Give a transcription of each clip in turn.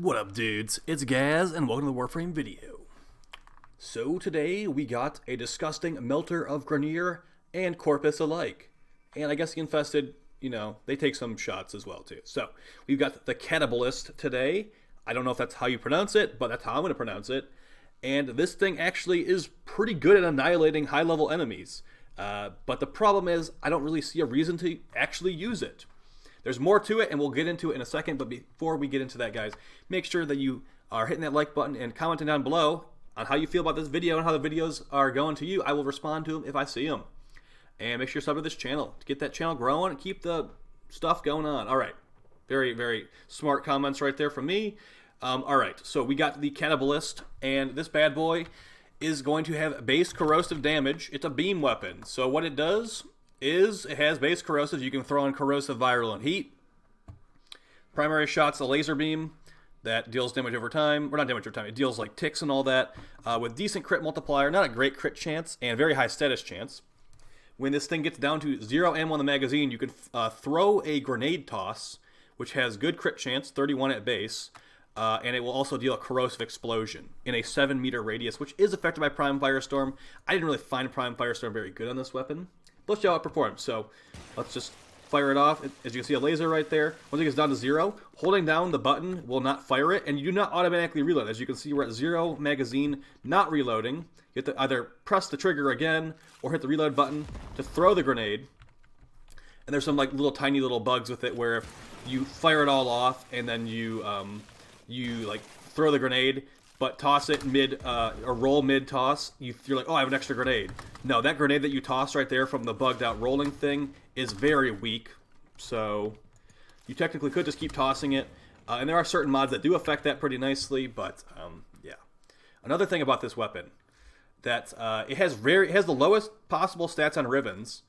What up, dudes? It's Gaz, and welcome to the WARFRAME video. So today we got a disgusting melter of Grineer and Corpus alike. And I guess the infested, they take some shots as well too. So we've got the Catabolyst today. I don't know if that's how you pronounce it, but that's how I'm going to pronounce it. And this thing actually is pretty good at annihilating high-level enemies. But the problem is I don't really see a reason to actually use it. There's more to it, and we'll get into it in a second, but before we get into that, guys, make sure that you are hitting that like button and commenting down below on how you feel about this video and how the videos are going to you. I will respond to them if I see them. And make sure you sub to this channel to get that channel growing and keep the stuff going on. All right. Very, very smart comments right there from me. All right, so we got the Catabolyst, and this bad boy is going to have base corrosive damage. It's a beam weapon, so what it does is it has base corrosive. You can throw in corrosive, viral, and heat. Primary shot's a laser beam that deals damage over time, or not damage over time, it deals like ticks and all that, with decent crit multiplier, not a great crit chance, and very high status chance. When this thing gets down to 0 ammo in the magazine, you can throw a grenade toss, which has good crit chance, 31 at base, and it will also deal a corrosive explosion in a 7-meter radius, which is affected by Prime Firestorm. I didn't really find Prime Firestorm very good on this weapon. Let's see how it performs. So let's just fire it off. As you can see, a laser right there. Once it gets down to 0, holding down the button will not fire it, and you do not automatically reload. As you can see, we're at 0 magazine, not reloading. You have to either press the trigger again or hit the reload button to throw the grenade. And there's some like tiny little bugs with it where if you fire it all off and then you like throw the grenade, but toss it mid, or roll mid toss, you're like, oh, I have an extra grenade. No, that grenade that you toss right there from the bugged out rolling thing is very weak. So you technically could just keep tossing it. And there are certain mods that do affect that pretty nicely, but yeah. Another thing about this weapon, that it has the lowest possible stats on Rivens,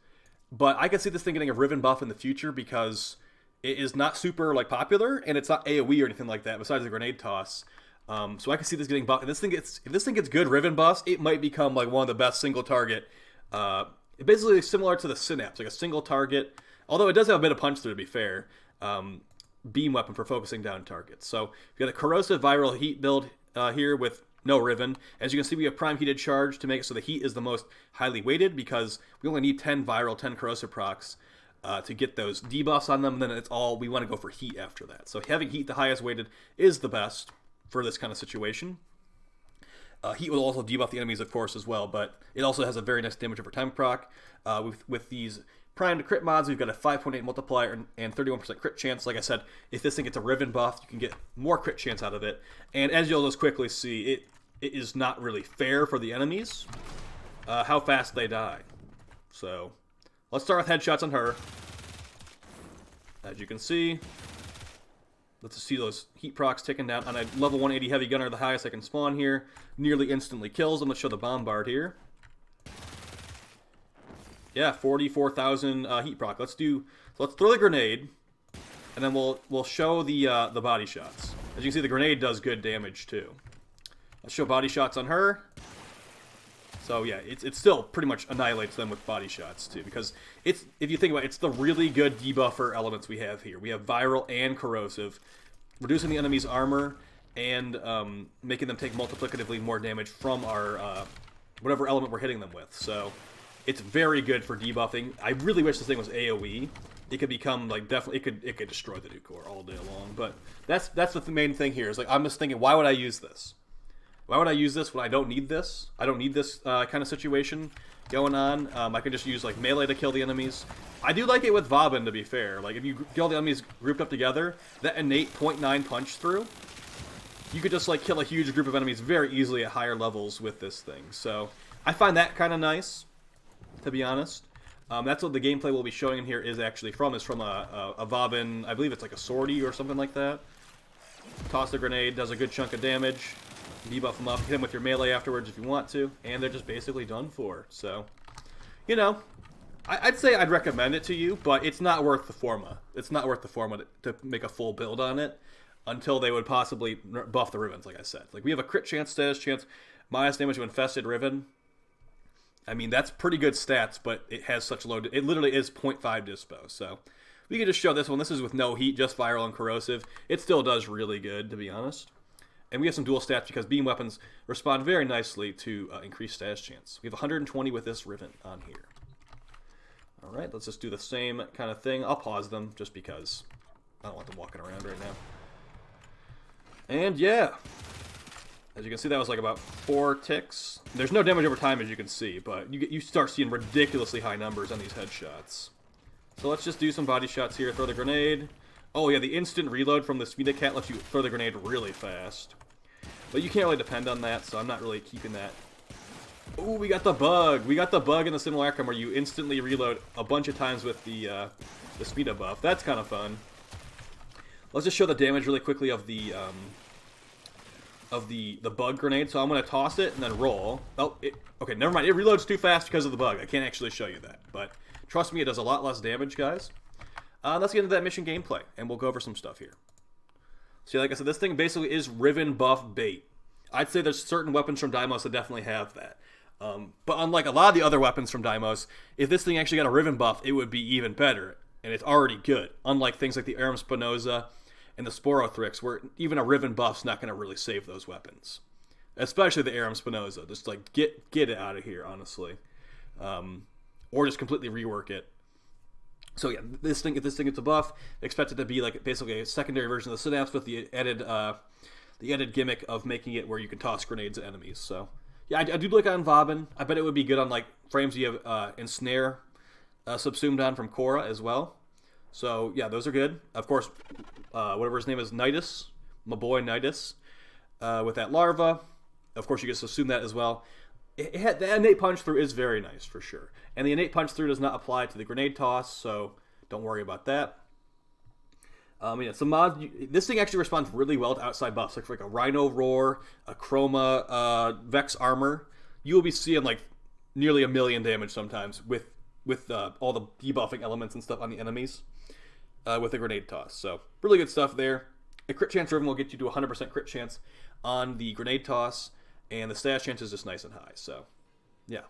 but I can see this thing getting a Riven buff in the future because it is not super popular, and it's not AoE or anything like that besides the grenade toss. So I can see this getting buffed. And if this thing gets good Riven buffs, it might become like one of the best single target. Basically similar to the Synapse, like a single target. Although it does have a bit of punch through, to be fair. Beam weapon for focusing down targets. So we got a corrosive viral heat build here with no Riven. As you can see, we have prime heated charge to make it so the heat is the most highly weighted because we only need 10 viral, 10 corrosive procs to get those debuffs on them. And then it's all we want to go for heat after that. So having heat the highest weighted is the best for this kind of situation. Heat will also debuff the enemies, of course, as well, but it also has a very nice damage over time proc. With these primed crit mods, we've got a 5.8 multiplier and 31% crit chance. Like I said, if this thing gets a Riven buff, you can get more crit chance out of it. And as you'll just quickly see, it is not really fair for the enemies how fast they die. So let's start with headshots on her. As you can see, let's just see those heat procs ticking down. On a level 180 heavy gunner, the highest I can spawn here, nearly instantly kills them. Let's show the bombard here. Yeah, 44,000 heat proc. Let's throw the grenade, and then we'll show the body shots. As you can see, the grenade does good damage too. Let's show body shots on her. So yeah, it still pretty much annihilates them with body shots too, because if you think about it, it's the really good debuffer elements we have here. We have viral and corrosive, reducing the enemy's armor and making them take multiplicatively more damage from our whatever element we're hitting them with. So it's very good for debuffing. I really wish this thing was AoE. It could become definitely it could destroy the nuke core all day long. But that's the main thing here. Is I'm just thinking, why would I use this? Why would I use this when I don't need this? I don't need this kind of situation going on. I can just use melee to kill the enemies. I do like it with Vauban, to be fair. If you get all the enemies grouped up together, that innate 0.9 punch through, you could just kill a huge group of enemies very easily at higher levels with this thing. So I find that kind of nice, to be honest. That's what the gameplay we'll be showing in here is actually from. Is from a Vauban, I believe it's like a sortie or something like that. Toss the grenade, does a good chunk of damage. Debuff them up, hit them with your melee afterwards if you want to, and they're just basically done for. So, I'd say I'd recommend it to you, but it's not worth the forma. It's not worth the forma to make a full build on it until they would possibly buff the Rivens, like I said. We have a crit chance, status chance, minus damage to infested Riven. I mean, that's pretty good stats, but it has such low... It literally is 0.5 dispo, so We could just show this one. This is with no heat, just viral and corrosive. It still does really good, to be honest. And we have some dual stats because beam weapons respond very nicely to increased stash chance. We have 120 with this Riven on here. Alright, let's just do the same kind of thing. I'll pause them just because I don't want them walking around right now. And yeah, as you can see, that was like about 4 ticks. There's no damage over time, as you can see, but you start seeing ridiculously high numbers on these headshots. So let's just do some body shots here. Throw the grenade. Oh yeah, the instant reload from the Speed Cat lets you throw the grenade really fast. But you can't really depend on that, so I'm not really keeping that. Ooh, we got the bug. We got the bug in the simulacrum where you instantly reload a bunch of times with the speed buff. That's kind of fun. Let's just show the damage really quickly of the bug grenade. So I'm going to toss it and then roll. Oh, okay, never mind. It reloads too fast because of the bug. I can't actually show you that, but trust me, it does a lot less damage, guys. Let's get into that mission gameplay, and we'll go over some stuff here. So like I said, this thing basically is Riven buff bait. I'd say there's certain weapons from Deimos that definitely have that. But unlike a lot of the other weapons from Deimos, if this thing actually got a Riven buff, it would be even better. And it's already good. Unlike things like the Aram Spinoza and the Sporothrix, where even a Riven buff's not going to really save those weapons. Especially the Aram Spinoza. Just like, get it out of here, honestly. Or just completely rework it. So yeah, if this thing gets a buff, expect it to be like basically a secondary version of the Synapse with the added gimmick of making it where you can toss grenades at enemies. So yeah, I do like it on Vauban. I bet it would be good on like frames you have Ensnare subsumed on from Korra as well. So yeah, those are good. Of course, whatever his name is, Nidus, my boy Nidus, with that larva. Of course, you get to subsume that as well. The innate punch through is very nice for sure, and the innate punch through does not apply to the grenade toss, so don't worry about that. Yeah, some mods. This thing actually responds really well to outside buffs, like a Rhino Roar, a Chroma, Vex Armor. You will be seeing like nearly 1 million damage sometimes with all the debuffing elements and stuff on the enemies with the grenade toss. So really good stuff there. A crit chance Riven will get you to 100% crit chance on the grenade toss. And the stash chance is just nice and high, so yeah.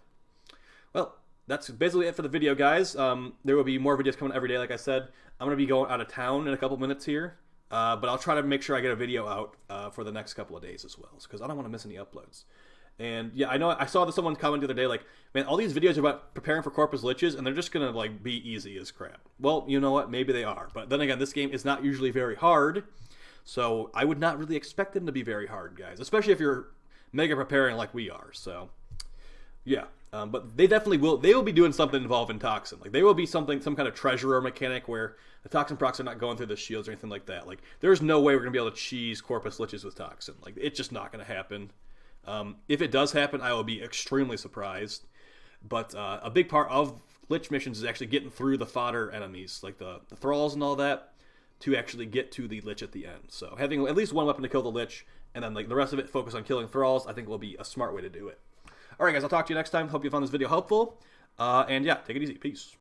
Well, that's basically it for the video, guys. There will be more videos coming every day, like I said. I'm going to be going out of town in a couple minutes here, but I'll try to make sure I get a video out for the next couple of days as well, because I don't want to miss any uploads. And yeah, I know I saw someone comment the other day, like, man, all these videos are about preparing for Corpus Liches, and they're just going to like be easy as crap. Well, you know what? Maybe they are. But then again, this game is not usually very hard, so I would not really expect them to be very hard, guys, especially if you're mega preparing like we are. So yeah, but they definitely will. They will be doing something involving Toxin. Like, there will be some kind of treasurer mechanic where the Toxin procs are not going through the shields or anything like that. Like, there's no way we're gonna be able to cheese Corpus Liches with Toxin. Like, it's just not gonna happen. If it does happen, I will be extremely surprised. But a big part of Lich missions is actually getting through the fodder enemies, like the thralls and all that, to actually get to the Lich at the end. So having at least one weapon to kill the Lich, and then like the rest of it focus on killing thralls, I think will be a smart way to do it. Alright guys, I'll talk to you next time. Hope you found this video helpful. And yeah, take it easy. Peace.